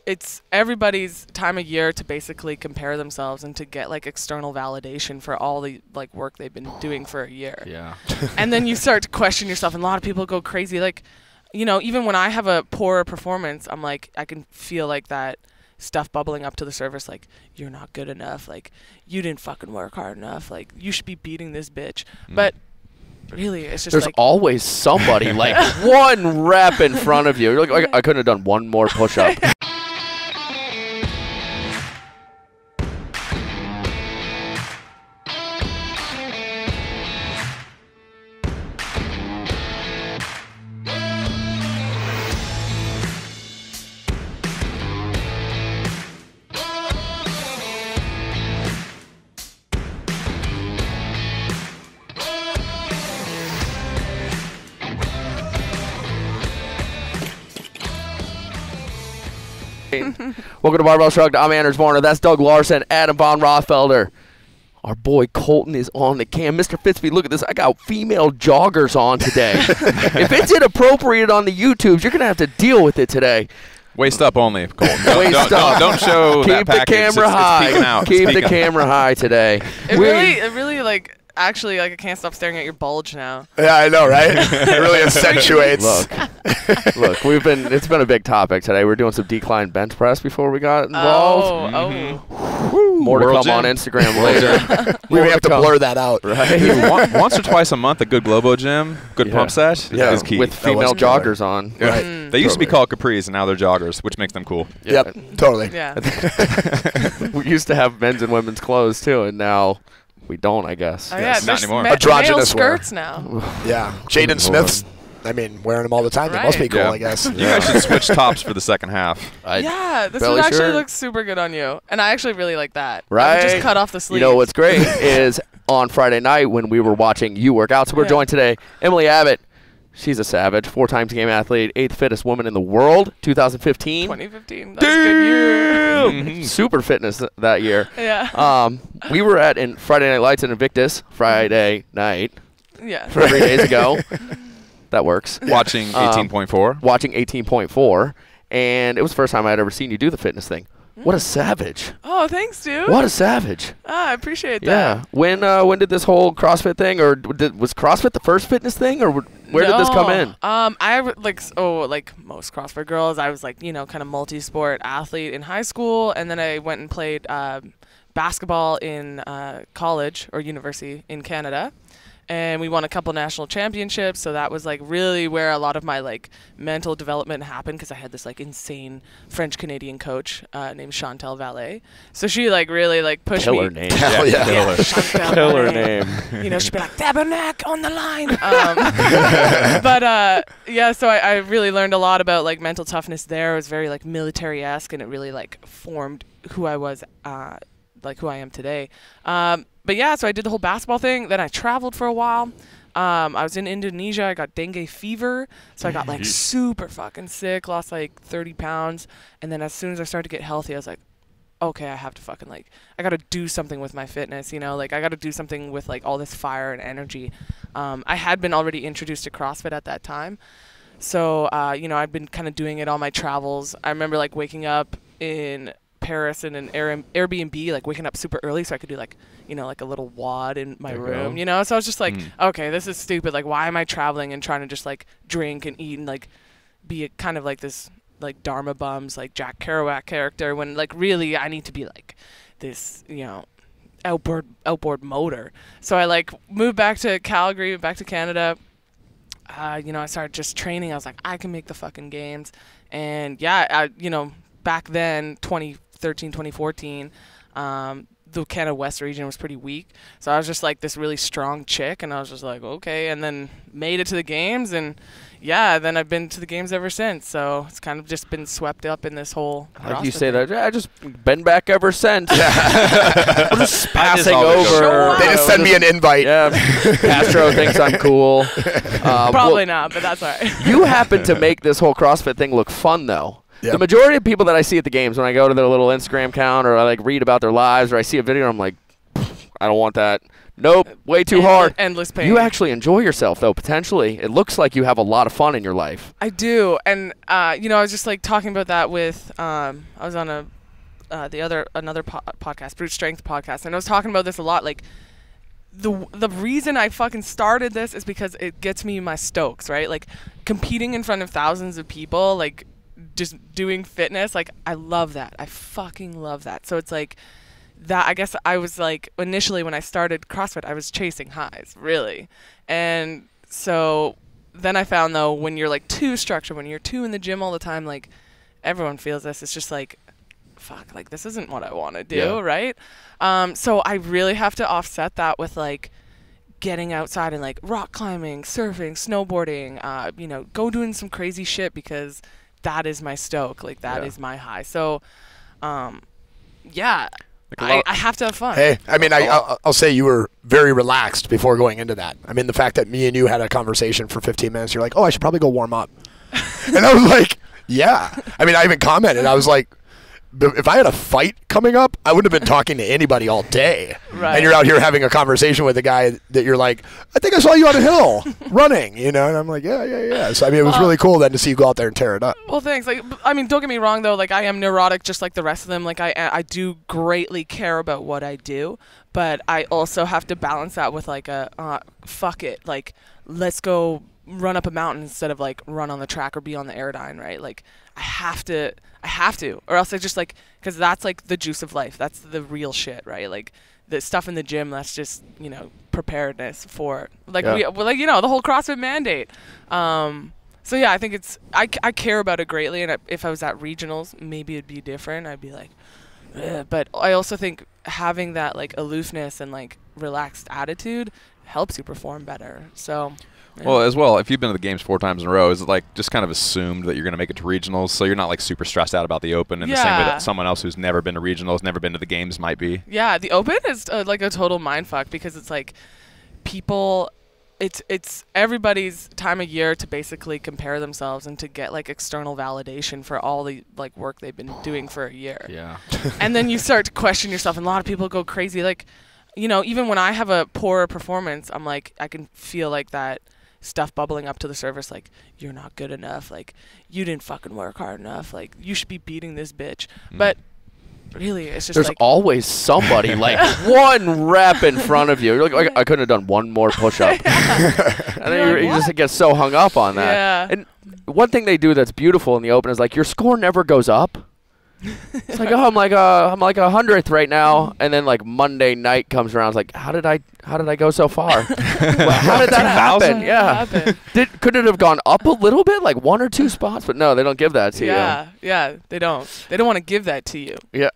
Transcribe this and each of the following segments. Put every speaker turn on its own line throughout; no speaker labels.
It's everybody's time of year to basically compare themselves and to get like external validation for all the like work they've been doing for a year.
Yeah.
And then you start to question yourself, and a lot of people go crazy. Like, you know, even when I have a poor performance, I'm like, I can feel like that stuff bubbling up to the surface, like, you're not good enough, like, you didn't fucking work hard enough, like, you should be beating this bitch. But really, it's just
there's
like,
always somebody like one rep in front of you. You're like, I couldn't have done one more push-up. Welcome to Barbell Shrugged. I'm Anders Varner. That's Doug Larson, Adam Von Rothfelder. Our boy Colton is on the cam. Mr. Fitzby, look at this. I got female joggers on today. If it's inappropriate on the YouTubes, you're going to have to deal with it today.
Waist up only, Colton.
Waist up.
Don't show
Keep
that package.
the camera high.
It's peeking out.
Keep
It's
the
peeking.
camera high today.
it really, like, actually, like, I can't stop staring at your bulge now.
Yeah, I know, right? It really accentuates.
Look, it's been a big topic today. We're doing some decline bench press before we got involved. More to
World
come on
Gym.
Instagram later.
We
More
have to
come.
blur that out.
Right?
Dude, once or twice a month, a good Globo gym, good pump sesh is key.
With female
killer.
joggers on.
Right.
They used to be called capris, and now they're joggers, which makes them cool.
Yep, totally.
Yeah.
We used to have men's and women's clothes too, and now we don't, I guess.
Oh,
Yes.
yeah,
Not
there's
anymore.
male
Androgynous wear.
skirts now.
Yeah. Jaden Smith's, I mean, wearing them all the time. They must be
Right.
cool,
Yeah.
I guess.
You guys should switch tops for the second half.
Yeah, this
belly
one actually
shirt.
looks super good on you. And I actually really like that. I
Right.
would just cut off the sleeves.
You know what's great is on Friday night when we were watching you work out, so we're
Yeah.
joined today, Emily Abbott. She's a savage, 4-time Game Athlete, 8th fittest woman in the world, 2015.
2015. That's a good year.
Mhm.
Super fitness that year.
Yeah.
We were in Friday Night Lights in Invictus Friday night,
Yeah.
3 days ago. That works.
Watching 18.4.
Watching 18.4, and it was the first time I'd ever seen you do the fitness thing. What a savage.
Oh, thanks, dude.
What a savage.
I appreciate that.
Yeah. When did this whole CrossFit thing, or was CrossFit the first fitness thing, or where did this come in?
Like most CrossFit girls, I was like, you know, kind of multi-sport athlete in high school, and then I went and played basketball in college or university in Canada. And we won a couple national championships, so that was like really where a lot of my like mental development happened, because I had this like insane French Canadian coach named Chantal Vallée. So she like really like pushed
Killer
me.
name.
Hell yeah.
Yeah, Chantal
Killer
Vallée.
name.
You know, she'd be like, Tabernacle on the line. Yeah, so I really learned a lot about like mental toughness there. It was very like military-esque, and it really like formed who I was, like who I am today. But yeah, so I did the whole basketball thing. Then I traveled for a while. I was in Indonesia. I got dengue fever. So I got like super fucking sick, lost like 30 pounds. And then as soon as I started to get healthy, I was like, okay, I have to fucking like, I got to do something with my fitness, you know, like I got to do something with like all this fire and energy. I had been already introduced to CrossFit at that time. So, you know, I'd been kind of doing it on my travels. I remember like waking up in Paris in an Airbnb, like waking up super early so I could do like, you know, like a little WOD in my room, you know? So I was just like, okay, this is stupid. Like, why am I traveling and trying to just like drink and eat and like be a kind of like this like Dharma bums, like Jack Kerouac character, when like really I need to be like this, you know, outboard motor. So I like moved back to Calgary, back to Canada. You know, I started just training. I was like, I can make the fucking games. And yeah, you know, back then, 2013, 2014, the Canada West region was pretty weak. So I was just like this really strong chick, and I was just like, okay, and then made it to the games, and yeah, then I've been to the games ever since. So it's kind of just been swept up in this whole
Like you
CrossFit
say
thing.
that, I just been back ever since. We're just passing
always
over.
show up.
They just send me an invite.
Yeah, Castro thinks I'm cool.
Probably not, but that's all right.
You happen to make this whole CrossFit thing look fun, though.
Yep.
The majority of people that I see at the games, when I go to their little Instagram account or I like read about their lives or I see a video, I'm like, I don't want that. Nope, way too hard.
Endless pain.
You actually enjoy yourself, though, potentially. It looks like you have a lot of fun in your life.
I do. And, I was just, like, talking about that with, I was on another podcast, Brute Strength podcast, and I was talking about this a lot. Like, the reason I fucking started this is because it gets me my stokes, right? Like, competing in front of thousands of people, like, just doing fitness, like, I love that. I fucking love that. So it's like, that I guess I was like, initially when I started CrossFit, I was chasing highs, really. And so then I found, though, when you're like too structured, when you're too in the gym all the time, like, everyone feels this. It's just like, fuck, like, this isn't what I want to do, right? So I really have to offset that with, like, getting outside and, like, rock climbing, surfing, snowboarding, go doing some crazy shit, because that is my stoke. Like, that is my high. So, I have to have fun.
Hey, I mean, I'll say you were very relaxed before going into that. I mean, the fact that me and you had a conversation for 15 minutes, you're like, oh, I should probably go warm up. And I was like, yeah. I mean, I even commented. I was like, if I had a fight coming up, I wouldn't have been talking to anybody all day.
Right.
And you're out here having a conversation with a guy that you're like, I think I saw you on a hill running, And I'm like, yeah. So, I mean, it was really cool then to see you go out there and tear it up.
Well, thanks. Like, I mean, don't get me wrong, though. Like, I am neurotic just like the rest of them. Like, I do greatly care about what I do, but I also have to balance that with, like, fuck it. Like, let's go run up a mountain instead of, like, run on the track or be on the Airdyne, right? Like, I have to, or else I just, like, because that's, like, the juice of life. That's the real shit, right? Like, the stuff in the gym, that's just, preparedness for, like, the whole CrossFit mandate. So, yeah, I think I care about it greatly, and if I was at regionals, maybe it'd be different. I'd be like, ugh. But I also think having that, like, aloofness and, like, relaxed attitude helps you perform better. So... yeah.
Well, as well, if you've been to the games 4 times in a row, is it like just kind of assumed that you're going to make it to regionals, so you're not like super stressed out about the Open in the same way that someone else who's never been to regionals, never been to the games might be?
Yeah, the Open is like a total mindfuck, because it's like people, it's everybody's time of year to basically compare themselves and to get, like, external validation for all the, like, work they've been doing for a year.
Yeah.
And then you start to question yourself, and a lot of people go crazy. Like, even when I have a poor performance, I'm like, I can feel like that stuff bubbling up to the surface, like, you're not good enough, like, you didn't fucking work hard enough, like, you should be beating this bitch. But really, it's just,
there's
like,
always somebody like one rep in front of you. You're like, I couldn't have done one more push-up. And then you just get so hung up on that.
Yeah.
And one thing they do that's beautiful in the Open is, like, your score never goes up. It's like, oh, I'm like 100th right now, and then, like, Monday night comes around. It's like, how did I go so far? How did that happen? Yeah. Could it have gone up a little bit, like 1 or 2 spots? But no, they don't give that to you.
Yeah, they don't. They don't want to give that to you.
Yeah,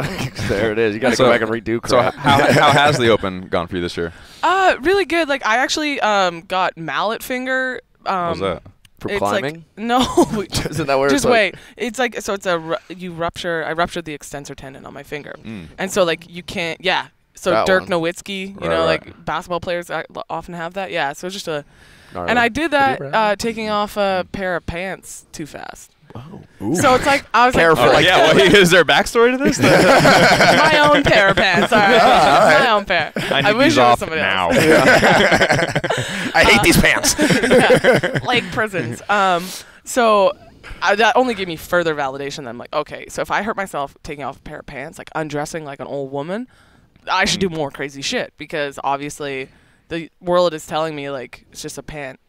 there it is. You got to go back and redo crap.
So how has the Open gone for you this year?
Really good. Like, I actually got mallet finger.
What was that?
For
it's
climbing?
Like, no.
Isn't that where
just
it's
wait. It's like, so it's I ruptured the extensor tendon on my finger. And so, like, you can't, So
that
Dirk
one.
Nowitzki,
Right.
like, basketball players often have that. Yeah, so it's just a,
Gnarly.
and I did that taking off a pair of pants too fast.
Ooh.
So it's like, I was
Careful.
like,
Is there a backstory to this?
my own pair of pants. All right. My own pair.
I need
wish
these
it was
off
somebody
now.
else.
I hate these pants.
Like prisons. So that only gave me further validation that I'm like, okay, so if I hurt myself taking off a pair of pants, like undressing like an old woman, I should do more crazy shit, because obviously the world is telling me, like, it's just a pant,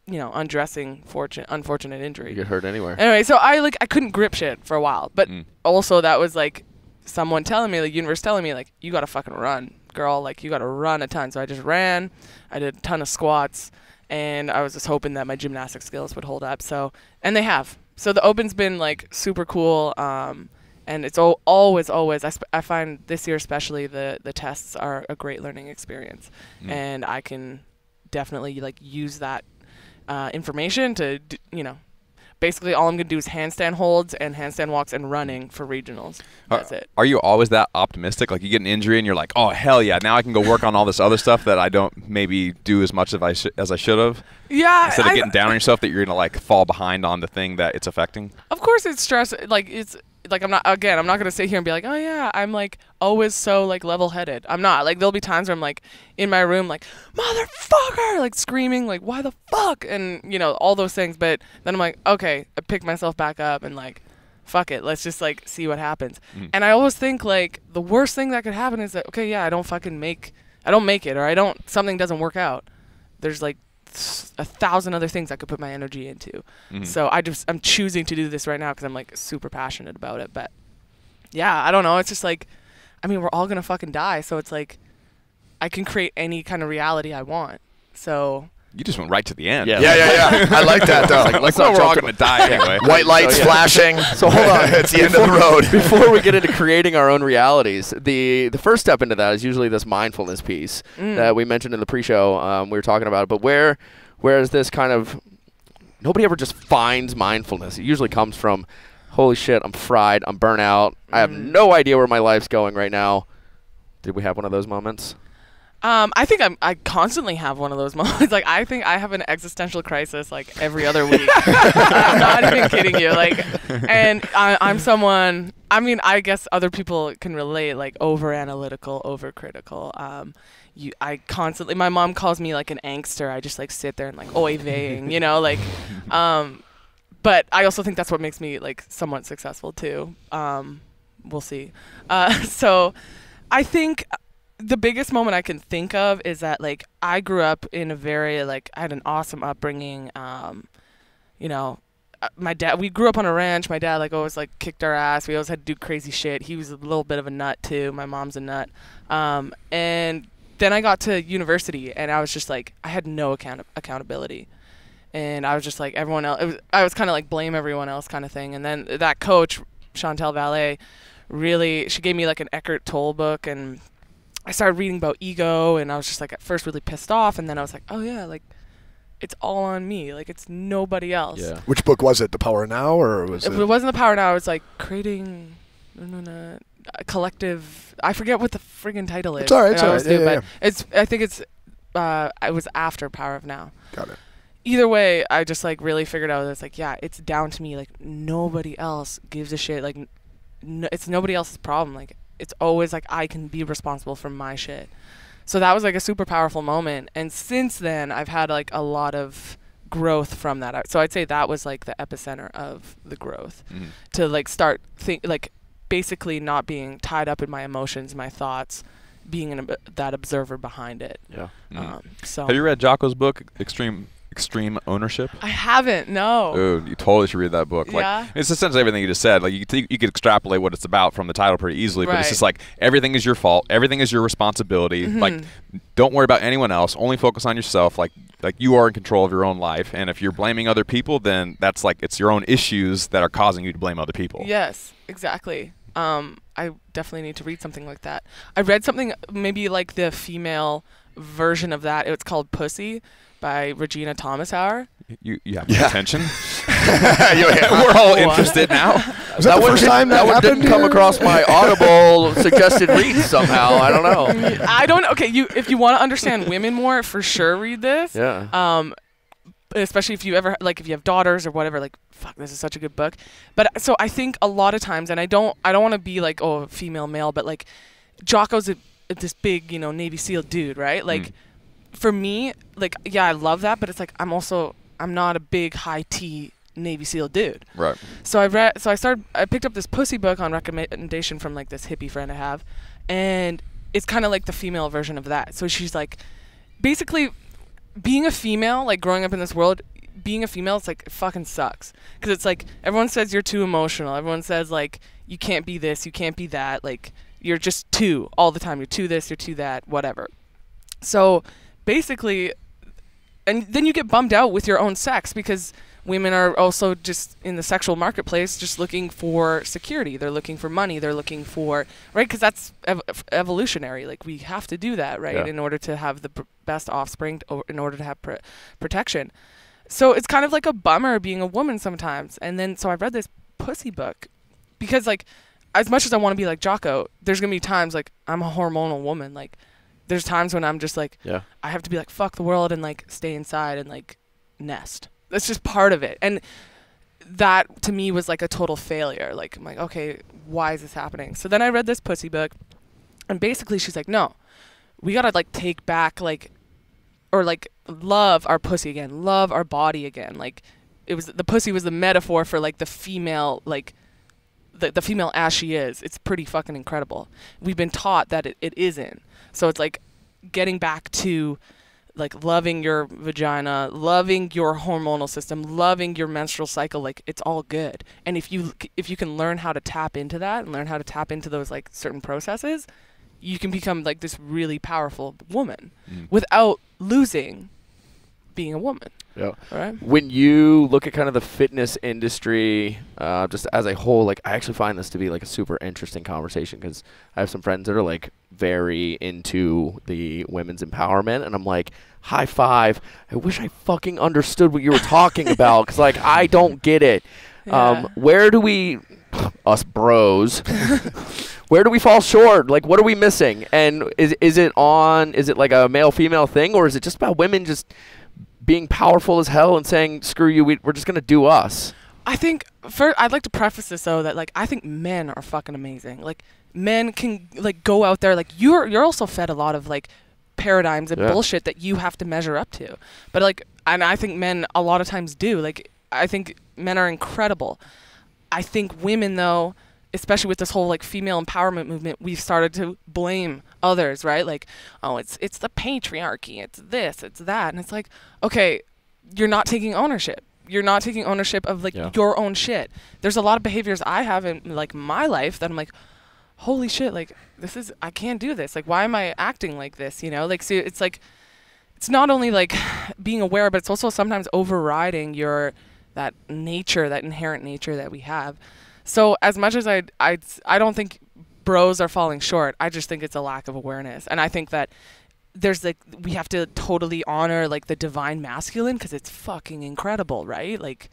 undressing unfortunate injury.
You get hurt anywhere.
Anyway, so I couldn't grip shit for a while, but also that was like someone telling me, like, universe telling me, like, you gotta fucking run, girl, like, you gotta run a ton. So I just ran. I did a ton of squats, and I was just hoping that my gymnastic skills would hold up. So, and they have. So the Open's been, like, super cool. And it's always, I find this year especially, the tests are a great learning experience. And I can definitely, like, use that information to, basically all I'm going to do is handstand holds and handstand walks and running for regionals. That's it.
Are you always that optimistic? Like, you get an injury and you're like, oh, hell yeah, now I can go work on all this other stuff that I don't maybe do as much as I should have?
Yeah.
Instead of getting down on yourself that you're going to, like, fall behind on the thing that it's affecting?
Of course it's stress. Like, like, I'm not going to sit here and be like, oh yeah, I'm like always so like level-headed. I'm not. Like, there'll be times where I'm like in my room like, motherfucker, like screaming like, why the fuck? And you know, all those things. But then I'm like, okay, I pick myself back up and like, fuck it, let's just like see what happens. And I always think like the worst thing that could happen is that, okay, yeah, I don't make it, or something doesn't work out. There's like 1,000 other things I could put my energy into. So I'm choosing to do this right now because I'm like super passionate about it. But yeah, I don't know. It's just like, I mean, we're all gonna fucking die. So it's like, I can create any kind of reality I want. So
you just went right to the end.
Yeah. I like that though.
Like we're all gonna die anyway.
White lights flashing.
So hold on.
It's the end of the road.
Before we get into creating our own realities, the first step into that is usually this mindfulness piece that we mentioned in the pre-show. We were talking about it, but where is this kind of, nobody ever just finds mindfulness. It usually comes from, holy shit, I'm fried, I'm burnt out, I have no idea where my life's going right now. Did we have one of those moments?
I think I constantly have one of those moments. Like, I think I have an existential crisis like every other week. I'm not even kidding you. Like, and I'm someone, I mean, I guess other people can relate, like over analytical, over critical. My mom calls me like an angster. I just like sit there and like oy veying, you know, like, but I also think that's what makes me like somewhat successful too. We'll see. So I think the biggest moment I can think of is that like I grew up in a very like, I had an awesome upbringing. You know, my dad, we grew up on a ranch. My dad like always like kicked our ass. We always had to do crazy shit. He was a little bit of a nut too. My mom's a nut. And then I got to university and I was just like, I had no accountability. And I was just like everyone else. I was kind of like blame everyone else kind of thing. And then that coach, Chantel Vallée, she gave me like an Eckhart Tolle book, and I started reading about ego, and I was just like at first really pissed off, and then I was like, oh yeah, like it's all on me, like it's nobody else.
Yeah. Which book was it? The Power Now, or was it?
It wasn't The Power Now. It was like creating a collective. I forget what the friggin' title is.
It's all right. It's all right. Yeah.
I think it was after Power of Now.
Got it.
Either way, I just like really figured out that it's like, yeah, it's down to me. Like nobody else gives a shit. Like it's nobody else's problem. Like it's always like I can be responsible for my shit. So that was like a super powerful moment. And since then, I've had like a lot of growth from that. So I'd say that was like the epicenter of the growth, to like start like basically not being tied up in my emotions, my thoughts, being that observer behind it. Yeah. So
have you read Jocko's book, Extreme Ownership?
I haven't, no.
Dude, you totally should read that book. Like,
yeah.
It's essentially everything you just said. Like you could extrapolate what it's about from the title pretty easily, but it's just like everything is your fault, everything is your responsibility. Like, don't worry about anyone else. Only focus on yourself. Like you are in control of your own life, and if you're blaming other people, then that's like it's your own issues that are causing you to blame other people.
Yes, exactly. I definitely need to read something like that. I read something maybe like the female version of that. It's called Pussy by Regina Thomashauer.
You have attention. We're all interested now.
Was that the first time that
one didn't come across my Audible suggested read somehow? I don't know.
Okay, if you want to understand women more, for sure read this.
Yeah.
Especially if you ever if you have daughters or whatever, like fuck, this is such a good book. But so I think a lot of times, and I don't want to be like female male, but like Jocko's this big Navy SEAL dude, right? Like for me, like yeah, I love that, but it's like I'm not a big high T Navy SEAL dude.
Right.
So I picked up this Pussy book on recommendation from like this hippie friend I have, and it's kind of like the female version of that. So she's like, basically, being a female, like growing up in this world, being a female, it's like it fucking sucks, because it's like everyone says you're too emotional. Everyone says like you can't be this, you can't be that. Like you're just too all the time. You're too this, you're too that, whatever. So basically, and then you get bummed out with your own sex, because women are also just in the sexual marketplace just looking for security. They're looking for money. They're looking for, right? Because that's evolutionary. Like we have to do that, right? Yeah. In order to have the best offspring, in order to have protection. So it's kind of like a bummer being a woman sometimes. And then, so I read this Pussy book because like, as much as I want to be like Jocko, there's going to be times like I'm a hormonal woman. Like there's times when I'm just like, I have to be like, fuck the world and like stay inside and like nest. That's just part of it. And that to me was like a total failure. Like, I'm like, okay, why is this happening? So then I read this pussy book, and basically she's like, no, we gotta like take back like, or like love our pussy again, love our body again. Like, it was, the pussy was the metaphor for like the female, like the female as she is. It's pretty fucking incredible. We've been taught that it isn't. So it's like getting back to like loving your vagina, loving your hormonal system, loving your menstrual cycle. Like, it's all good. And if you can learn how to tap into that and learn how to tap into those like certain processes, you can become like this really powerful woman without losing being a woman.
Yeah.
Right.
When you look at kind of the fitness industry, just as a whole, like, I actually find this to be like a super interesting conversation, because I have some friends that are like very into the women's empowerment, and I'm like, high five. I wish I fucking understood what you were talking about, because like I don't get it.
Yeah.
Where do we, us bros, where do we fall short? Like, what are we missing? And is it like a male female thing, or is it just about women just being powerful as hell and saying, screw you, we're just going to do us?
I think, I'd like to preface this though, that like, I think men are fucking amazing. Like, men can like go out there, like you're also fed a lot of like paradigms and bullshit that you have to measure up to. But like, and I think men a lot of times do. Like, I think men are incredible. I think women though, especially with this whole like female empowerment movement, we've started to blame others, right? Like, oh, it's the patriarchy, it's this, it's that. And it's like, okay, you're not taking ownership. You're not taking ownership of like your own shit. There's a lot of behaviors I have in like my life that I'm like, holy shit, like I can't do this. Like, why am I acting like this? You know, like, see, it's like, it's not only like being aware, but it's also sometimes overriding that nature, that inherent nature that we have. So as much as I don't think bros are falling short, I just think it's a lack of awareness. And I think that there's like, we have to totally honor like the divine masculine, because it's fucking incredible, right? Like,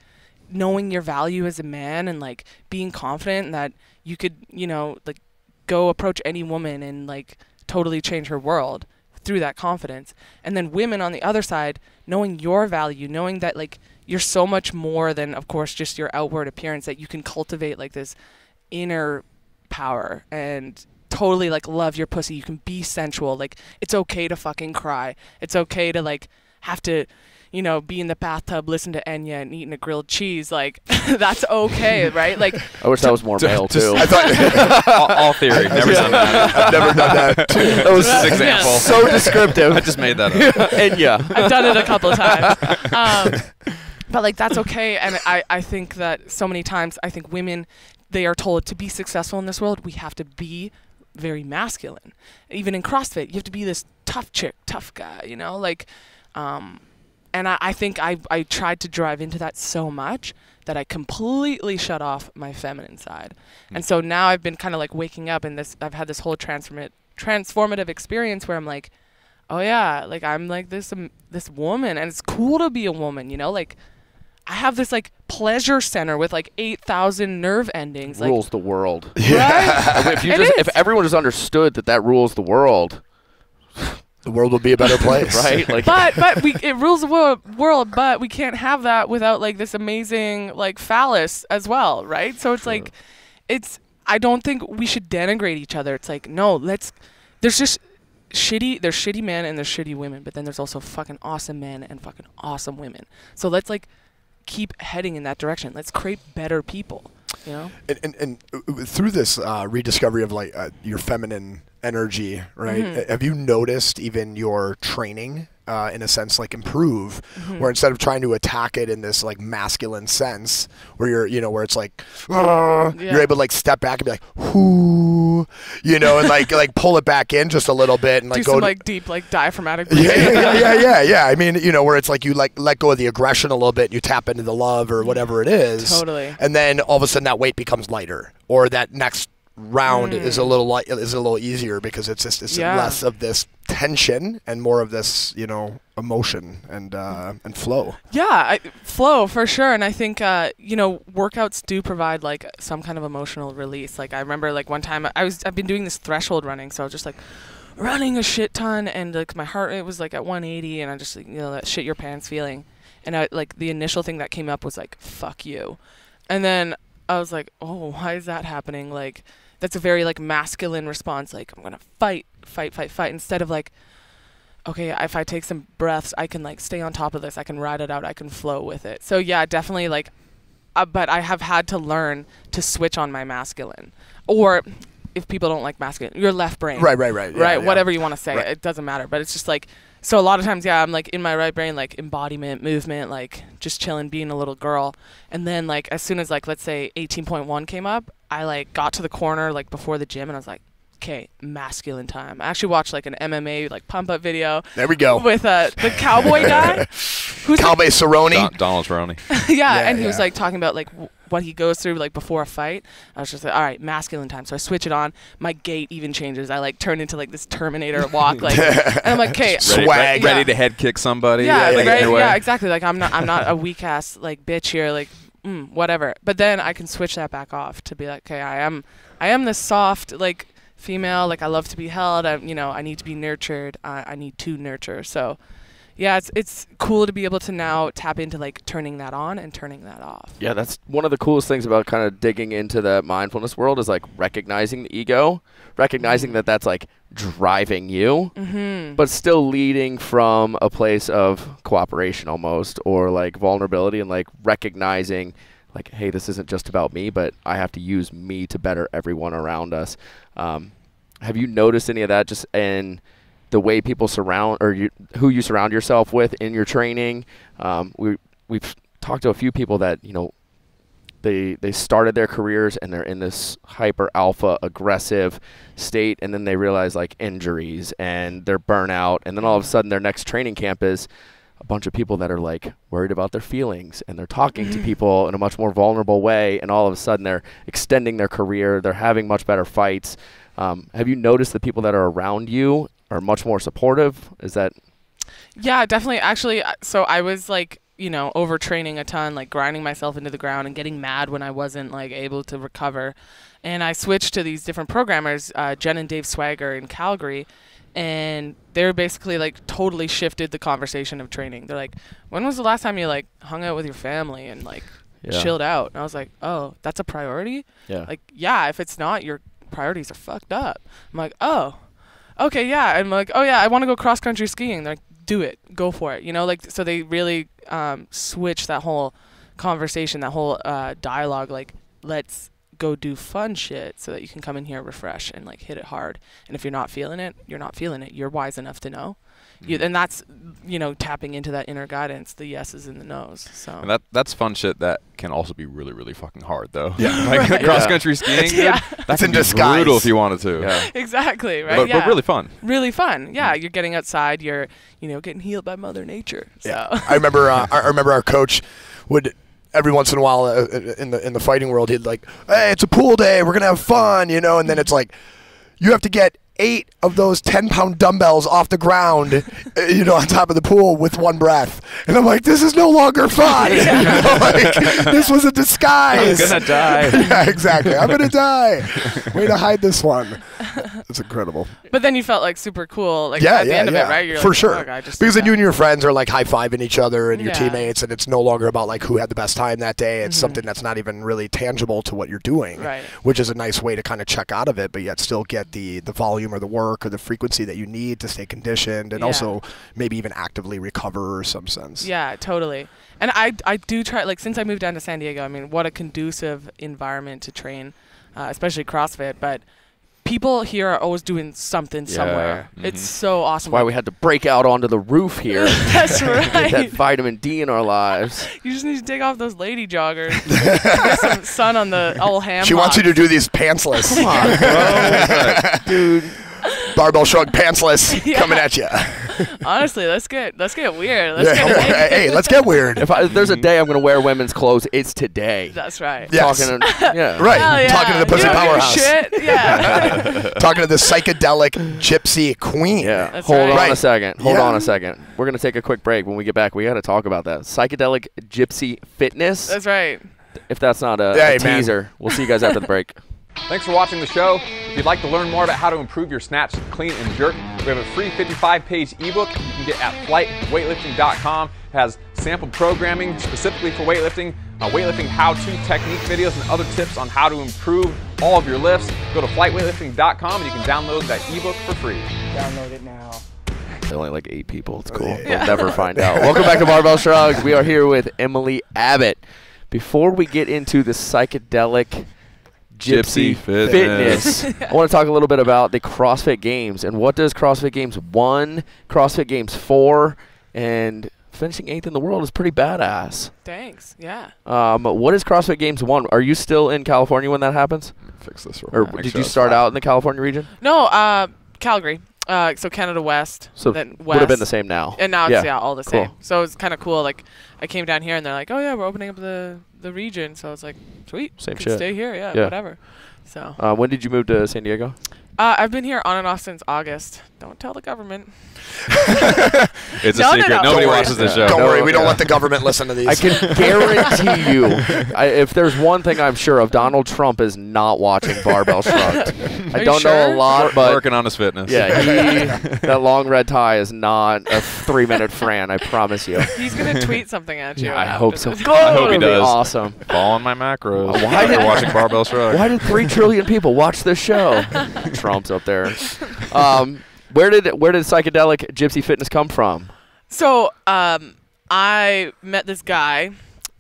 knowing your value as a man and like being confident that you could, you know, like go approach any woman and like totally change her world through that confidence. And then women on the other side, knowing your value, knowing that like you're so much more than, of course, just your outward appearance, that you can cultivate like this inner power and totally like love your pussy. You can be sensual. Like, it's okay to fucking cry. It's okay to like have to, you know, be in the bathtub, listen to Enya and eating a grilled cheese. Like, that's okay, right? Like,
I wish that was more male too.
I thought all theory. Never done that.
I've never done that.
That was
an example.
So descriptive.
I just made that up.
Enya.
I've done it a couple of times. But like, that's okay. And I think that so many times, I think women, they are told to be successful in this world, we have to be very masculine. Even in CrossFit, you have to be this tough chick, tough guy, you know, like, and I think I tried to drive into that so much that I completely shut off my feminine side. And so now I've been kind of like waking up, and I've had this whole transformative experience where I'm like, oh yeah, like I'm like this woman, and it's cool to be a woman, you know, like I have this like pleasure center with like 8,000 nerve endings.
Rules
like,
the world.
Yeah.
Right? If everyone just understood that rules the world,
the world would be a better place.
Right? Like,
but it rules the world, but we can't have that without like this amazing like phallus as well, right? So it's like, I don't think we should denigrate each other. It's like, no, there's shitty men and there's shitty women, but then there's also fucking awesome men and fucking awesome women. So let's like keep heading in that direction. Let's create better people, you know?
And through this rediscovery of like your feminine energy, right? Have you noticed even your training in a sense like improve, where instead of trying to attack it in this like masculine sense, where you're, you know, where it's like you're able to like step back and be like, whoo, you know, and like pull it back in just a little bit and like
do some like deep like diaphragmatic
yeah. I mean, you know, where it's like you like let go of the aggression a little bit and you tap into the love or whatever it is.
Totally.
And then all of a sudden that weight becomes lighter, or that next round is a little easier, because it's just less of this tension and more of this, you know, emotion and flow.
Flow for sure. And I think you know, workouts do provide like some kind of emotional release. Like, I remember like one time I've been doing this threshold running, so I was just like running a shit ton, and like my heart rate was like at 180, and I just, you know, that shit your pants feeling. And the initial thing that came up was like, fuck you. And then I was like, oh, why is that happening? Like, that's a very like masculine response. Like, I'm going to fight, instead of like, okay, if I take some breaths, I can like stay on top of this. I can ride it out. I can flow with it. So yeah, definitely like, but I have had to learn to switch on my masculine, or if people don't like masculine, your left brain.
Right.
Yeah, whatever you want to say. Right. It doesn't matter. But it's just like, so a lot of times, yeah, I'm like in my right brain, like embodiment, movement, like just chilling, being a little girl. And then like as soon as like, let's say 18.1 came up, I like got to the corner like before the gym and I was like, okay, masculine time. I actually watched like an MMA like pump up video.
There we go.
With the cowboy guy. Who's
Cowboy Cerrone.
Donald Cerrone.
Yeah, and he was like talking about like what he goes through like before a fight. I was just like, all right, masculine time. So I switch it on. My gait even changes. I like turn into like this Terminator walk, like, and I'm like, okay,
swag,
ready to head kick somebody.
Yeah, yeah, exactly. Like I'm not a weak ass like bitch here, like whatever. But then I can switch that back off to be like, okay, I am this soft like female. Like I love to be held. I need to be nurtured. I need to nurture. So. Yeah, it's cool to be able to now tap into like turning that on and turning that off.
Yeah, that's one of the coolest things about kind of digging into the mindfulness world is like recognizing the ego, recognizing that that's like driving you, but still leading from a place of cooperation almost, or like vulnerability, and like recognizing like, hey, this isn't just about me, but I have to use me to better everyone around us. Have you noticed any of that just in the way people surround, or who you surround yourself with in your training? We've talked to a few people that, they started their careers and they're in this hyper alpha aggressive state, and then they realize like injuries and their burnout, and then all of a sudden their next training camp is a bunch of people that are like worried about their feelings, and they're talking to people in a much more vulnerable way, and all of a sudden they're extending their career, they're having much better fights. Have you noticed the people that are around you are much more supportive? Is that?
Yeah, definitely. Actually, so I was like, overtraining a ton, like grinding myself into the ground and getting mad when I wasn't like able to recover. And I switched to these different programmers, Jen and Dave Swagger in Calgary. And they're basically like totally shifted the conversation of training. They're like, when was the last time you like hung out with your family and like chilled out? And I was like, oh, that's a priority? Yeah. Like, yeah, if it's not, your priorities are fucked up. I'm like, oh. Okay, yeah. I'm like, oh, yeah, I want to go cross-country skiing. They're like, do it. Go for it. So they really switch that whole conversation, that whole dialogue, like, let's go do fun shit so that you can come in here, refresh, and, like, hit it hard. And if you're not feeling it, you're not feeling it. You're wise enough to know. And that's, tapping into that inner guidance, the yeses and the nos. So
and that's fun shit that can also be really, really fucking hard, though.
Yeah.
Like cross-country skiing, that's
in disguise.
Brutal if you wanted to.
Yeah. Exactly, right?
But really fun.
Really fun. Yeah, you're getting outside. You're, getting healed by Mother Nature. So.
Yeah. I remember our coach would every once in a while in the fighting world, he'd like, hey, it's a pool day. We're going to have fun, and then it's like, you have to get 8 of those 10-pound dumbbells off the ground, on top of the pool with one breath. And I'm like, this is no longer fun. This was a disguise.
I'm going to die.
Yeah, exactly. I'm going to die. Way to hide this one. That's incredible.
But then you felt like super cool at the end of it, right? You're
for
like,
sure.
Oh,
because then you and your friends are like high-fiving each other and your teammates, and it's no longer about like who had the best time that day. It's something that's not even really tangible to what you're doing, which is a nice way to kind of check out of it, but yet still get the volume or the work or the frequency that you need to stay conditioned and also maybe even actively recover in some sense.
Yeah, totally. And I do try, like, since I moved down to San Diego, I mean, what a conducive environment to train, especially CrossFit, but people here are always doing something somewhere. It's so awesome.
That's why we had to break out onto the roof here.
That's right.
Get that vitamin D in our lives.
You just need to take off those lady joggers. Get some sun on the old ham.
She wants you to do these pantsless.
Come on, bro. Dude.
Barbell Shrugged pantsless coming at you.
Honestly, let's get weird.
Let's get weird.
If there's a day I'm going to wear women's clothes, it's today.
That's right.
Yes.
Right.
Talking to the Pussy Powerhouse.
Shit. Yeah.
Talking to the psychedelic gypsy queen.
Yeah.
That's
Hold
right.
on a second. Hold on a second. We're going to take a quick break. When we get back, we got to talk about that. Psychedelic gypsy fitness.
That's right.
If that's not a teaser, we'll see you guys after the break.
Thanks for watching the show. If you'd like to learn more about how to improve your snatch, clean, and jerk, We have a free 55-page ebook you can get at flightweightlifting.com. It has sample programming specifically for weightlifting, weightlifting how-to technique videos, and other tips on how to improve all of your lifts. Go to flightweightlifting.com and you can download that ebook for free.
Download it now.
There's only like 8 people. It's cool. We'll never find out. Welcome back to Barbell Shrugged. We are here with Emily Abbott. Before we get into the psychedelic Gypsy fitness. I want to talk a little bit about the CrossFit Games and what does CrossFit Games 1, CrossFit Games 4, and finishing 8th in the world is pretty badass.
Thanks. Yeah.
What is CrossFit Games 1? Are you still in California when that happens?
Fix this real
Or
quick.
did you start out in the California region?
No, Calgary. So Canada West.
So
then West.
would have been the same now.
And now it's all the
Cool.
same. So it's kind of cool. Like I came down here and they're like, oh yeah, we're opening up the region. So it's like, sweet.
Same
can
shit.
Stay here. Yeah. Whatever. So.
When did you move to San Diego?
I've been here on and off since August. Don't tell the government.
It's a secret.
No.
Nobody
Don't
watches
worry.
the show.
Don't worry, we don't let the government listen to these.
I can guarantee you, if there's one thing I'm sure of, Donald Trump is not watching Barbell Shrugged. I
you
don't know
sure?
a lot, but
working on his fitness.
yeah, that long red tie is not a 3-minute Fran, I promise you.
He's gonna tweet something at you.
I hope so.
I hope he
It'll be
does.
awesome.
Following my macros.
Why
After
did-
watching Barbell Shrugged.
Why did 3 trillion people watch this show? Trump's up there. Where did psychedelic Gypsy fitness come from?
So I met this guy.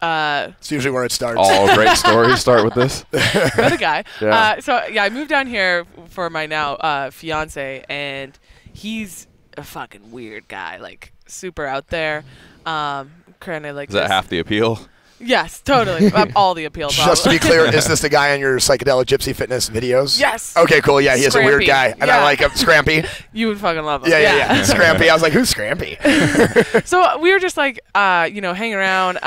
It's usually where it starts.
All great stories start with this.
Met a guy.
Yeah.
I moved down here for my now fiance, and he's a fucking weird guy, like super out there. Kind of like
Is that half the appeal?
Yes, totally. All the appeal.
Just to be clear, is this the guy on your psychedelic Gypsy fitness videos?
Yes.
Okay, cool. Yeah, he is a weird
Scrampy.
guy, and
Yeah.
I like him. Scrampy.
You would fucking love him.
Yeah. Scrampy. I was like, who's Scrampy?
So we were just like, hanging around,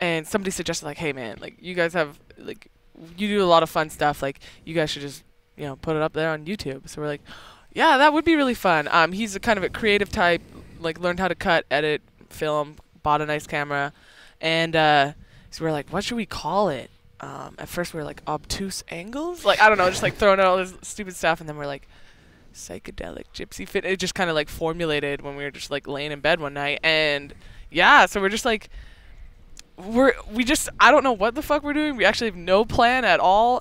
and somebody suggested like, hey man, like you guys have like, you do a lot of fun stuff. Like you guys should just, put it up there on YouTube. So we're like, yeah, that would be really fun. He's a kind of a creative type, like learned how to cut, edit, film, bought a nice camera, and so we're like, what should we call it? At first we were like obtuse angles, like I don't know, just like throwing out all this stupid stuff, and then we're like psychedelic Gypsy fit. It just kind of like formulated when we were just like laying in bed one night, and yeah, so we're just like I don't know what the fuck we're doing. We actually have no plan at all.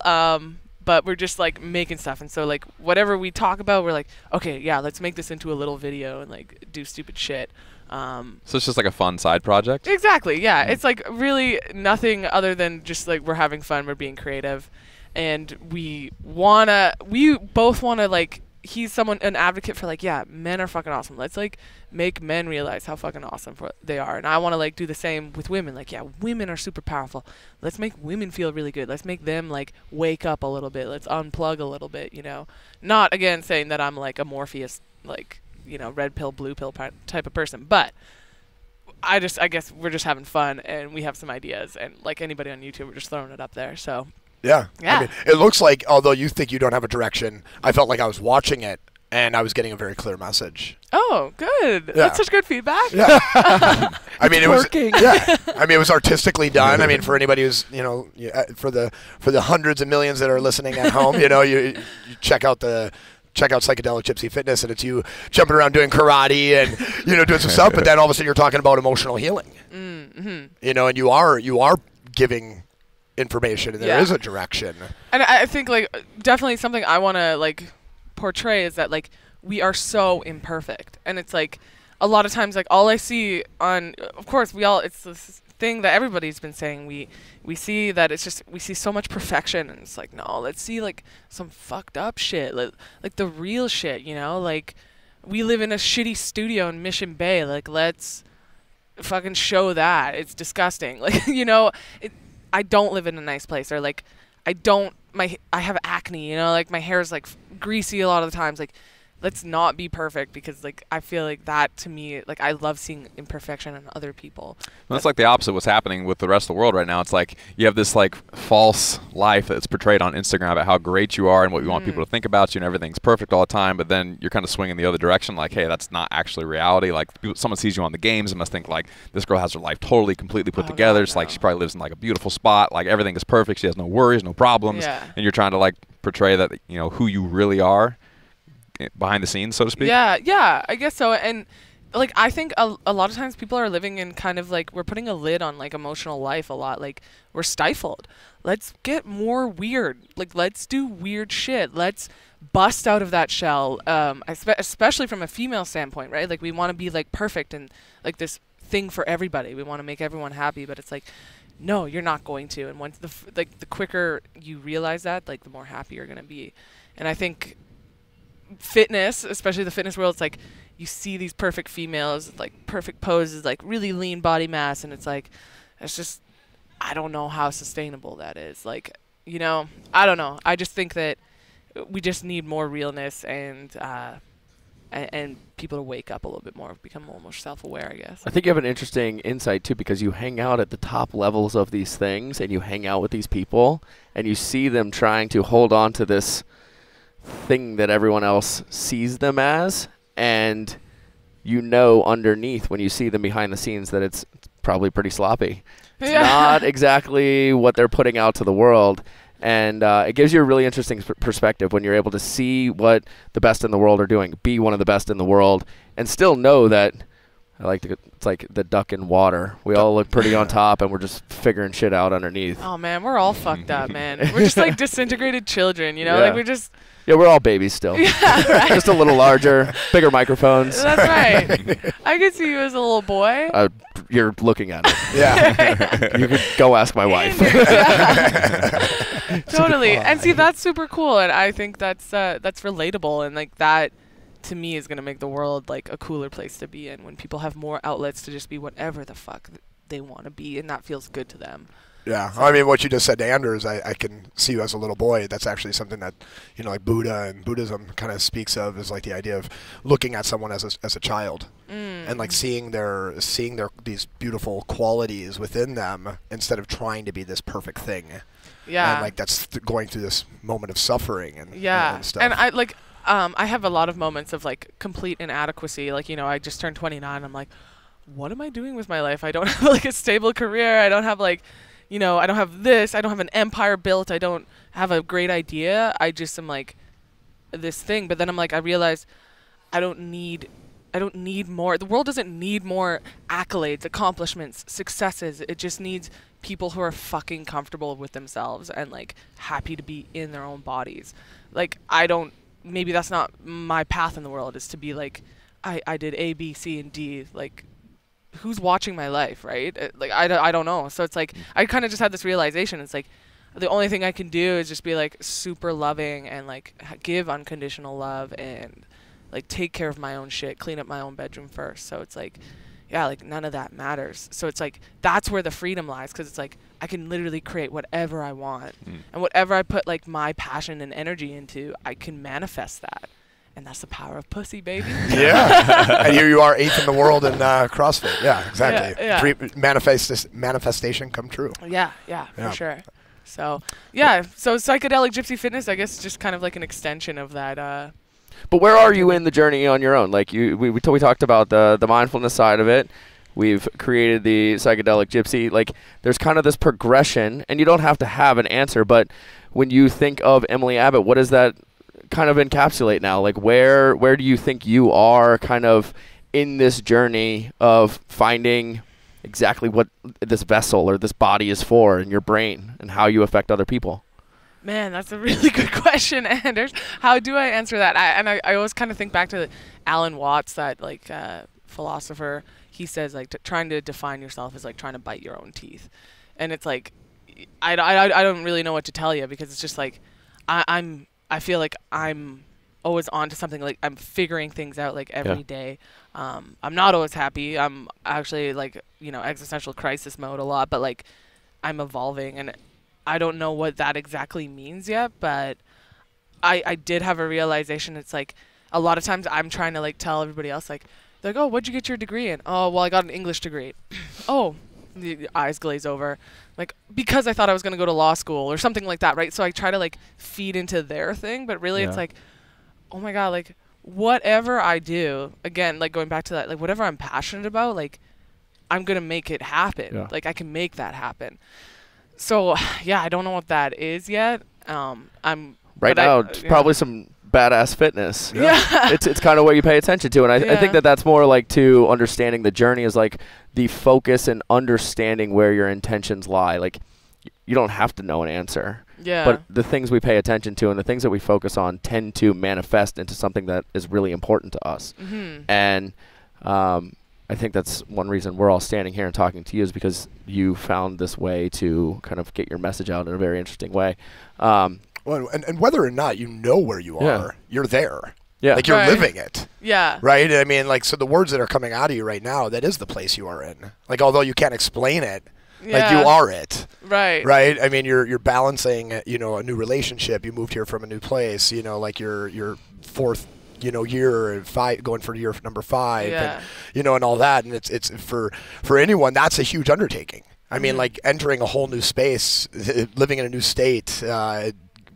But we're just like making stuff, and so like whatever we talk about, we're like, okay, yeah, let's make this into a little video and like do stupid shit.
So it's just like a fun side project?
Exactly, yeah. It's like really nothing other than just like we're having fun, we're being creative, and we both wanna like, he's an advocate for like, yeah, men are fucking awesome. Let's like make men realize how fucking awesome they are. And I want to like do the same with women. Like, yeah, women are super powerful. Let's make women feel really good. Let's make them like wake up a little bit. Let's unplug a little bit, Not again saying that I'm like a Morpheus, like, red pill, blue pill type of person. But I guess we're just having fun, and we have some ideas, and like anybody on YouTube, we're just throwing it up there. So
Yeah.
Yeah.
I mean, it looks like, although you think you don't have a direction, I felt like I was watching it and I was getting a very clear message.
Oh, good.
Yeah.
That's such good feedback.
Yeah. I mean, it was.
working.
Yeah. I mean, it was artistically done. I mean, for anybody who's, for the hundreds of millions that are listening at home, you check out psychedelic Gypsy fitness, and it's you jumping around doing karate and doing some stuff. But then all of a sudden you're talking about emotional healing.
Mm-hmm.
And you are giving information, and there is a direction.
And I think like definitely something I want to like portray is that like we are so imperfect, and it's like a lot of times like all I see on, of course it's this thing that everybody's been saying, we see that it's just, we see so much perfection, and it's like, no, let's see like some fucked up shit, like the real shit, like we live in a shitty studio in Mission Bay, like let's fucking show that. It's disgusting. Like, I don't live in a nice place, or like I have acne, like my hair is like greasy a lot of the times. Like, let's not be perfect, because like I feel like that, to me, like I love seeing imperfection in other people.
Well, that's like the opposite of what's happening with the rest of the world right now. It's like you have this like false life that's portrayed on Instagram about how great you are and what you want people to think about you, and everything's perfect all the time, but then you're kind of swinging the other direction, like, hey, that's not actually reality. Like, someone sees you on the games and must think like this girl has her life totally completely put together. It's like she probably lives in like a beautiful spot, like everything is perfect, she has no worries, no problems, and you're trying to like portray that, who you really are behind the scenes, so to speak.
Yeah, I guess so. And like I think a lot of times people are living in kind of like we're putting a lid on like emotional life a lot. Like we're stifled. Let's get more weird. Like let's do weird shit. Let's bust out of that shell. Especially from a female standpoint, right? Like we want to be like perfect and like this thing for everybody. We want to make everyone happy, but it's like no, you're not going to. And once the quicker you realize that, like the more happy you're going to be. And I think fitness, especially the fitness world, it's like you see these perfect females, like perfect poses, like really lean body mass, and it's like it's just I don't know how sustainable that is. Like, you know, I don't know. I just think that we just need more realness and people to wake up a little bit more, become a little more self-aware, I guess.
I think you have an interesting insight, too, because you hang out at the top levels of these things, and you hang out with these people, and you see them trying to hold on to this thing that everyone else sees them as, and you know underneath when you see them behind the scenes that it's probably pretty sloppy. It's not exactly what they're putting out to the world. And it gives you a really interesting perspective when you're able to see what the best in the world are doing, be one of the best in the world, and still know that it's like the duck in water. We all look pretty on top, and we're just figuring shit out underneath.
Oh, man, we're all fucked up, man. We're just like disintegrated children, you know? Like we're just...
Yeah, we're all babies still.
Yeah, right.
Just a little larger, bigger microphones.
That's right. I could see you as a little boy.
You're looking at it.
Yeah.
You could go ask my wife.
Totally. And see, that's super cool, and I think that's relatable, and like that to me is gonna make the world like a cooler place to be in when people have more outlets to just be whatever the fuck they want to be, and that feels good to them.
Yeah, I mean, what you just said to Anders, I can see you as a little boy. That's actually something that, you know, like Buddha and Buddhism kind of speaks of, is like the idea of looking at someone as a child, and like seeing their these beautiful qualities within them instead of trying to be this perfect thing.
Yeah,
and like that's going through this moment of suffering and stuff.
And I have a lot of moments of like complete inadequacy. Like, you know, I just turned 29. I'm like, what am I doing with my life? I don't have like a stable career. I don't have like, you know, I don't have this. I don't have an empire built. I don't have a great idea. I just am like this thing. But then I'm like, I realized I don't need more. The world doesn't need more accolades, accomplishments, successes. It just needs people who are fucking comfortable with themselves and like happy to be in their own bodies. Like maybe that's not my path in the world, is to be like, I did A, B, C, and D. Like, who's watching my life, right? Like, I don't know. So it's like, I kind of just had this realization. It's like, the only thing I can do is just be like super loving and like give unconditional love and like take care of my own shit, clean up my own bedroom first. So it's like, yeah, like none of that matters. So it's like, that's where the freedom lies, because it's like, I can literally create whatever I want. And whatever I put like my passion and energy into, I can manifest that. And that's the power of pussy, baby.
Yeah. And here you are, 8th in the world in CrossFit. Yeah, exactly.
Yeah.
Manifestation come true.
Yeah, for sure. So, yeah. So psychedelic gypsy fitness, I guess, is just kind of like an extension of that.
But where are you in the journey on your own? Like we talked about the mindfulness side of it. We've created the psychedelic gypsy. Like, there's kind of this progression, and you don't have to have an answer, but when you think of Emily Abbott, what does that kind of encapsulate now? Like, where do you think you are kind of in this journey of finding exactly what this vessel or this body is for in your brain and how you affect other people?
Man, that's a really good question, Anders. How do I answer that? I always kind of think back to Alan Watts, that like philosopher. He says like trying to define yourself is like trying to bite your own teeth, and it's like I don't really know what to tell you, because it's just like I feel like I'm always on to something. Like, I'm figuring things out like every day. I'm not always happy. I'm actually like, you know, existential crisis mode a lot, but like I'm evolving, and I don't know what that exactly means yet, but I did have a realization. It's like a lot of times I'm trying to like tell everybody else, like, they're like, oh, what'd you get your degree in? Oh, well, I got an English degree. Oh, the eyes glaze over. Like, because I thought I was going to go to law school or something like that, right? So I try to like feed into their thing, but really it's like, oh my God, like whatever I do, again, like going back to that, like whatever I'm passionate about, like I'm going to make it happen. Yeah. Like I can make that happen. So yeah, I don't know what that is yet. It's probably some
badass fitness.
Yeah.
It's kind of what you pay attention to. And I think that's more like to understanding the journey is like the focus and understanding where your intentions lie. Like you don't have to know an answer.
Yeah.
But the things we pay attention to and the things that we focus on tend to manifest into something that is really important to us. And I think that's one reason we're all standing here and talking to you is because you found this way to kind of get your message out in a very interesting way.
Well, and whether or not you know where you are, you're there.
Yeah.
Like you're living it.
Yeah.
Right? I mean, like, so the words that are coming out of you right now, that is the place you are in. Like, although you can't explain it, like you are it.
Right.
Right? I mean, you're balancing, a new relationship. You moved here from a new place, like your fourth, year, going for year number 5, and, and all that. And it's for anyone, that's a huge undertaking. I mean, like entering a whole new space, living in a new state,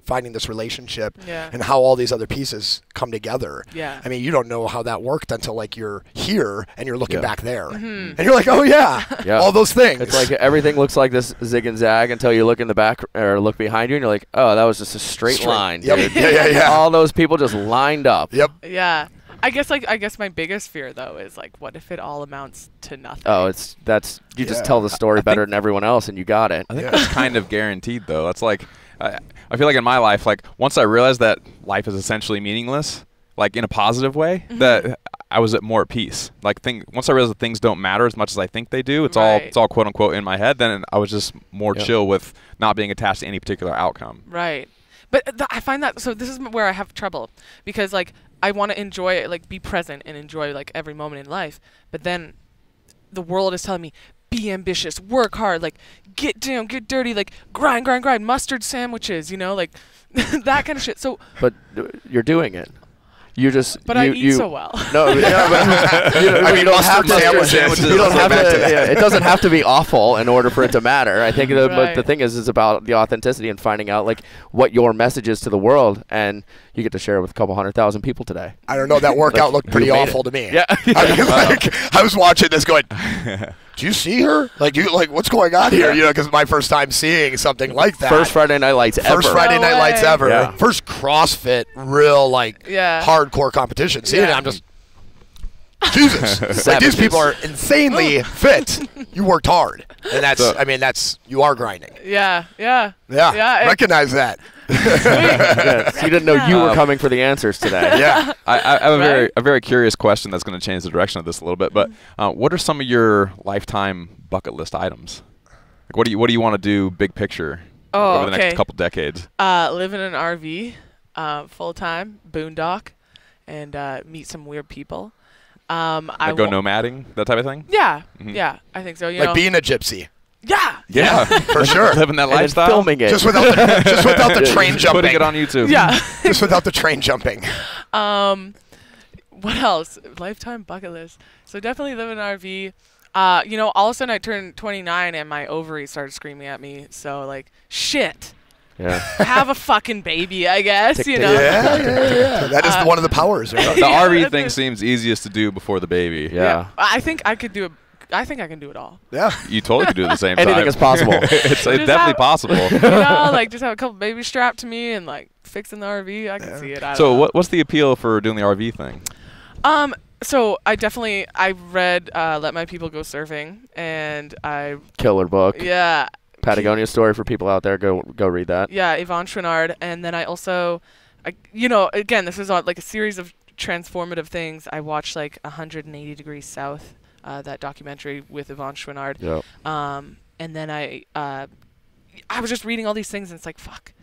finding this relationship and how all these other pieces come together.
Yeah.
I mean, you don't know how that worked until like you're here and you're looking back there. And you're like, oh yeah, all those things.
It's like everything looks like this zig and zag until you look in the back or look behind you and you're like, oh, that was just a straight line.
Yep.
Dude.
Yeah.
All those people just lined up.
Yep.
Yeah. I guess my biggest fear though is like, what if it all amounts to nothing?
Oh, you just tell the story better than everyone else and you got it.
I think that's kind of guaranteed though. That's like, I feel like in my life, like once I realized that life is essentially meaningless, like in a positive way, that I was more at peace. Like once I realized that things don't matter as much as I think they do, it's all quote unquote in my head. Then I was just more chill with not being attached to any particular outcome.
Right. But I find that, so this is where I have trouble because like I want to enjoy it, like be present and enjoy like every moment in life. But then the world is telling me, be ambitious, work hard, like get down, get dirty, like grind, mustard sandwiches, like that kind of shit. So,
but you're doing it. You just.
But I eat so well.
No, but you don't have to. You don't have to. It doesn't have to be awful in order for it to matter. I think. But the thing is about the authenticity and finding out like what your message is to the world, and you get to share it with a couple 100,000 people today.
I don't know. That workout looked pretty awful to me.
Yeah.
I mean, like I was watching this going. Do you see her? Like what's going on here? Because my first time seeing something like that.
First Friday Night Lights ever.
First Friday Night Lights ever.
Yeah.
First CrossFit, real hardcore competition. See, I'm just Jesus. Like these people are insanely fit. You worked hard, and that's you are grinding.
Yeah.
Recognize that.
So you didn't know you were coming for the answers today.
Yeah.
I have a very curious question that's going to change the direction of this a little bit. But what are some of your lifetime bucket list items? Like, what do you want to do big picture over the next couple decades?
Live in an RV, full time, boondock, and meet some weird people.
I go nomading, that type of thing.
Yeah, yeah, I think so.
Like being a gypsy.
Yeah,
for sure.
Living that lifestyle.
Filming it.
Just without the train jumping.
Putting it on YouTube.
Yeah.
Just without the train jumping.
What else? Lifetime bucket list. So definitely live in an RV. All of a sudden I turned 29 and my ovaries started screaming at me. So like, shit.
Yeah.
Have a fucking baby, I guess.
Yeah. That is one of the powers. Right?
The RV thing seems easiest to do before the baby.
Yeah.
I think I could do it. I think I can do it all.
Yeah.
You totally could do it at the same time.
Anything is possible.
It's definitely possible.
Like just have a couple babies strapped to me and like fixing the RV. I can see it.
So what's the appeal for doing the RV thing?
So I read Let My People Go Surfing, and I
Killer book.
Yeah.
Patagonia story for people out there. Go read that.
Yeah, Yvonne Chouinard, and then I also, again, this is like a series of transformative things. I watched like 180 Degrees South, that documentary with Yvonne Chouinard.
Yep.
And then I was just reading all these things, and it's like, fuck,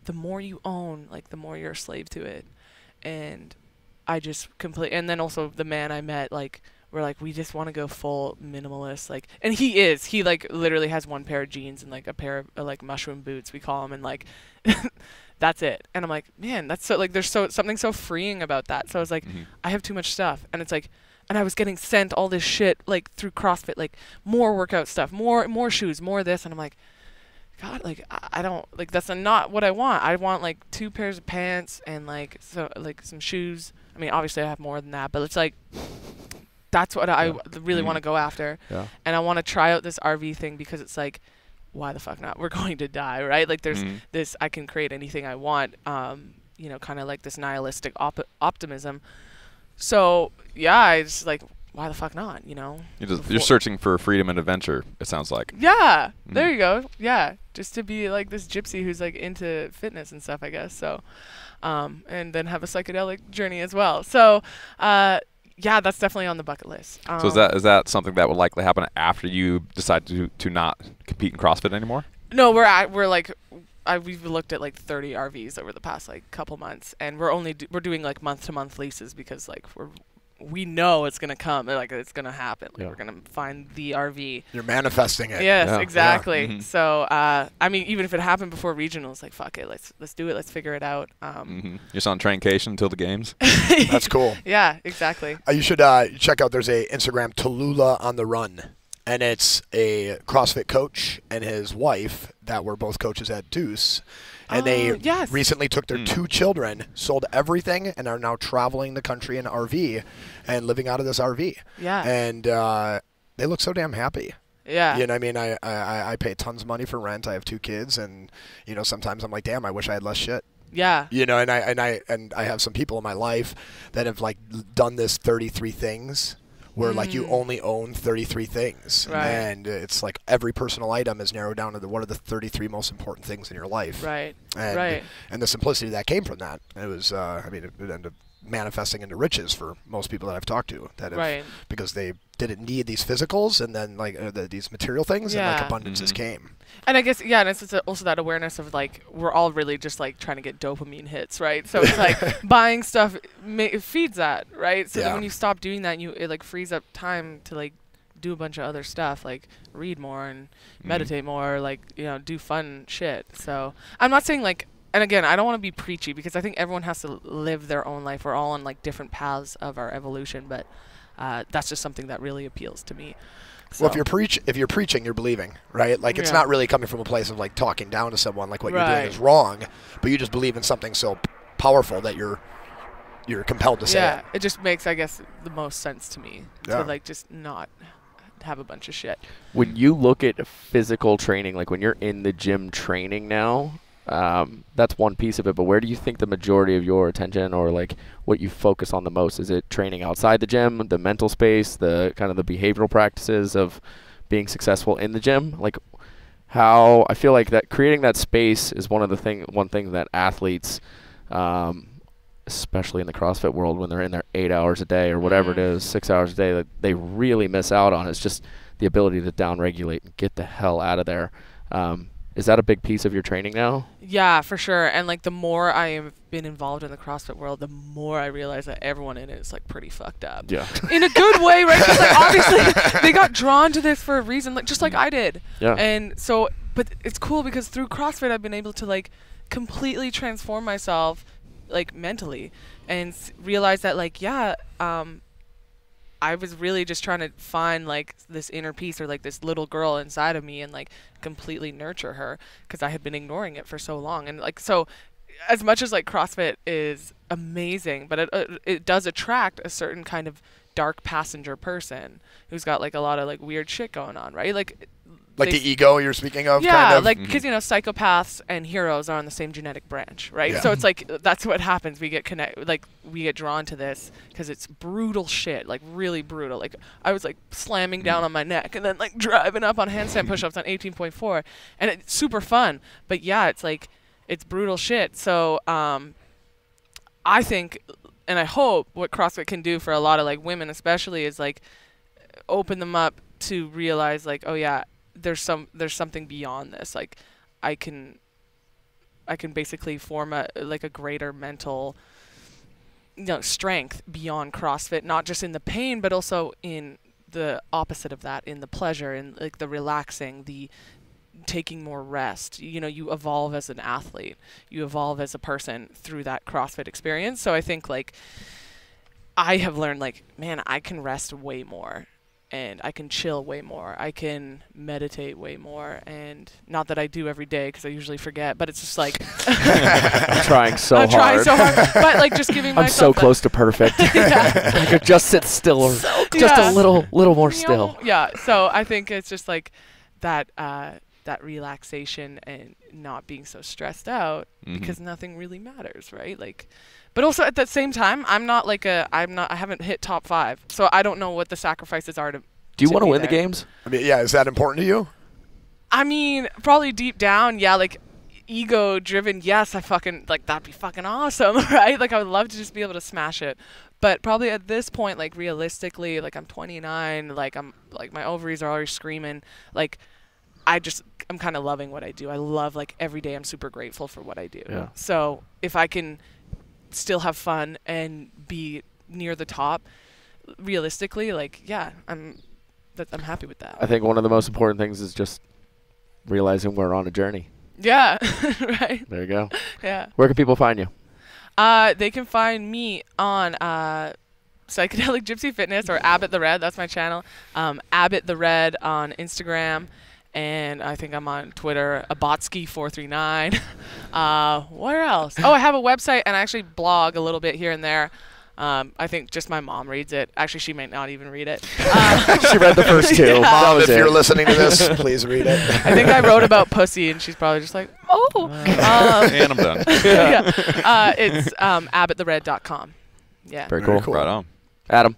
the more you own, like the more you're a slave to it, and I just and then also the man I met, like, we're like, we just want to go full minimalist, like, and he like literally has one pair of jeans and like a pair of like mushroom boots, we call them, and like that's it. And I'm like, man, that's so like there's something so freeing about that. So I was like, I have too much stuff, and it's like, and I was getting sent all this shit like through CrossFit, like more workout stuff, more shoes, more this, and I'm like, God, like I don't like, that's not what I want. I want like 2 pairs of pants and like some shoes. I mean, obviously I have more than that, but it's like, that's what I really want to go after. Yeah. And I want to try out this RV thing because it's like, why the fuck not? We're going to die, right? Like there's this, I can create anything I want. you know, kind of like this nihilistic optimism. So yeah, I just like, why the fuck not, you know?
You're searching for freedom and adventure, it sounds like.
Yeah, there you go. Yeah, just to be like this gypsy who's like into fitness and stuff, I guess. So, and then have a psychedelic journey as well. So, yeah, that's definitely on the bucket list.
So is that something that would likely happen after you decide to not compete in CrossFit anymore?
No, we've looked at like 30 RVs over the past like couple months, and we're doing like month-to-month leases because like we know it's gonna come, like it's gonna happen. Like we're gonna find the RV.
You're manifesting it.
Yes, exactly. Yeah. So I mean, even if it happened before regionals, like fuck it, let's do it. Let's figure it out.
You're just on traincation until the games.
That's cool.
Yeah, exactly.
You should check out. There's a Instagram, Tallulah on the Run, and it's a CrossFit coach and his wife that were both coaches at Deuce. And they recently took their 2 children, sold everything, and are now traveling the country in an RV and living out of this RV.
Yeah.
And they look so damn happy.
Yeah.
You know what I mean? I pay tons of money for rent. I have 2 kids, and you know, sometimes I'm like, damn, I wish I had less shit.
Yeah.
You know, and I have some people in my life that have like done this 33 things. Where like you only own 33 things,
right.
And it's like every personal item is narrowed down to what are the 33 most important things in your life,
right?
And the simplicity that came from that, it was, I mean, it ended up manifesting into riches for most people that I've talked to, that have, because they didn't need these physicals, and then like these material things, and like abundances came.
And I guess, yeah, and it's also that awareness of like, we're all really just like trying to get dopamine hits, right? So it's like buying stuff, it feeds that, right? So then when you stop doing that, it like frees up time to like do a bunch of other stuff, like read more and meditate more, like, you know, do fun shit. So I'm not saying like, and again, I don't want to be preachy because I think everyone has to live their own life. We're all on like different paths of our evolution, but that's just something that really appeals to me. So.
Well, if you're preaching, you're believing, right? Like it's not really coming from a place of like talking down to someone, like what you're doing is wrong, but you just believe in something so powerful that you're compelled to say it.
Yeah, it just makes, I guess, the most sense to me to like just not have a bunch of shit.
When you look at physical training, like when you're in the gym training now, that's one piece of it, but where do you think the majority of your attention, or like what you focus on the most? Is it training outside the gym, the mental space, the kind of the behavioral practices of being successful in the gym? Like how I feel like that creating that space is one thing that athletes, especially in the CrossFit world, when they're in there 8 hours a day or whatever it is, 6 hours a day, that they really miss out on. It's just the ability to downregulate and get the hell out of there. Is that a big piece of your training now?
Yeah, for sure. And like the more I have been involved in the CrossFit world, the more I realize that everyone in it is like pretty fucked up.
Yeah.
In a good way, right? Because like obviously they got drawn to this for a reason, like just like I did. Yeah. And so, but it's cool because through CrossFit I've been able to like completely transform myself, like mentally, and realize that like I was really just trying to find like this inner peace, or like this little girl inside of me, and like completely nurture her because I had been ignoring it for so long. And like, so as much as like CrossFit is amazing, but it does attract a certain kind of dark passenger person who's got like a lot of like weird shit going on, right? Like
the ego you're speaking of?
Yeah,
kind of?
like, because, you know, psychopaths and heroes are on the same genetic branch, right? Yeah. So it's like, that's what happens. We get we get drawn to this because it's brutal shit, like really brutal. Like, I was like slamming down on my neck and then like driving up on handstand push-ups on 18.4, and it's super fun. But yeah, it's like, it's brutal shit. So I think, and I hope what CrossFit can do for a lot of like women especially is like open them up to realize like, oh yeah, there's something beyond this. Like I can basically form a greater mental, you know, strength beyond CrossFit, not just in the pain, but also in the opposite of that, in the pleasure, in like the relaxing, the taking more rest. You know, you evolve as an athlete, you evolve as a person through that CrossFit experience. So I think like I have learned like, man, I can rest way more. And I can chill way more. I can meditate way more. And not that I do every day because I usually forget, but it's just like
I'm trying so hard.
I'm trying so hard. But like just giving myself
I'm so close to perfect. I could just sit still or just a little more still.
Yeah. So I think it's just like that that relaxation and not being so stressed out because nothing really matters, right? Like, but also at the same time, I haven't hit top 5, so I don't know what the sacrifices are to.
Do you want to win the games?
I mean, yeah, is that important to you?
I mean, probably deep down, yeah, like ego driven, yes, I fucking like that'd be fucking awesome, right? Like I would love to just be able to smash it. But probably at this point, like realistically, like I'm 29, like I'm like my ovaries are already screaming. Like I'm kind of loving what I do. I love like every day I'm super grateful for what I do.
Yeah.
So if I can still have fun and be near the top, realistically, like yeah, I'm happy with that.
I think one of the most important things is just realizing we're on a journey.
Yeah, right.
There you go.
Yeah.
Where can people find you?
They can find me on Psychedelic Gypsy Fitness or Abbott the Red. That's my channel. Abbott the Red on Instagram. And I think I'm on Twitter, Abotsky439. Where else? Oh, I have a website, and I actually blog a little bit here and there. I think just my mom reads it. Actually, she might not even read it.
She read the first 2.
Yeah.
Mom, if you're listening to this, please read it.
I think I wrote about pussy, and she's probably just like, oh.
And I'm done.
Yeah. It's abbottthered.com. Yeah.
Very cool.
Right on.
Adam.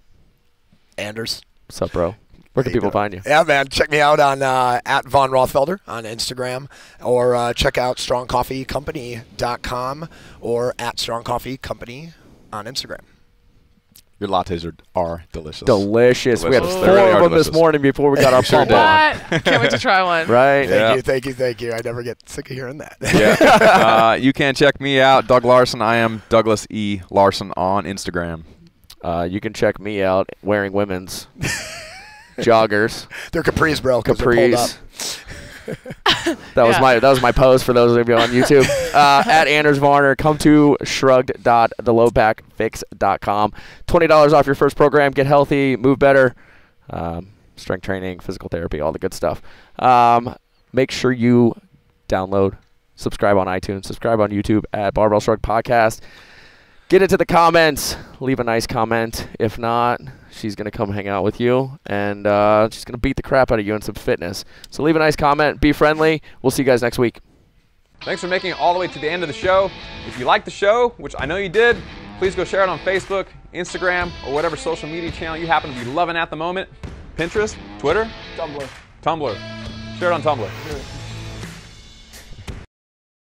Anders.
What's up, bro? Where can people find you?
Yeah, man. Check me out on at Von Rothfelder on Instagram, or check out strongcoffeecompany.com or at strongcoffeecompany on Instagram.
Your lattes are delicious.
Delicious. We had
Delicious.
4
They really
of
are
them this
delicious.
morning before we got our pump on.
What? Can't wait to try one.
Right?
Yeah.
Thank you. I never get sick of hearing that.
Yeah. You can check me out, Doug Larson. I am Douglas E. Larson on Instagram.
You can check me out wearing women's joggers.
They're capris, bro. 'Cause they're pulled up.
Capris. That was my post for those of you on YouTube. At Anders Varner, come to shrugged.thelowbackfix.com. $20 off your first program. Get healthy, move better, strength training, physical therapy, all the good stuff. Make sure you download, subscribe on iTunes, subscribe on YouTube at Barbell Shrugged Podcast. Get into the comments. Leave a nice comment. If not, she's going to come hang out with you, and she's going to beat the crap out of you in some fitness. So leave a nice comment. Be friendly. We'll see you guys next week.
Thanks for making it all the way to the end of the show. If you liked the show, which I know you did, please go share it on Facebook, Instagram, or whatever social media channel you happen to be loving at the moment. Pinterest, Twitter,
Tumblr.
Tumblr. Share it on Tumblr.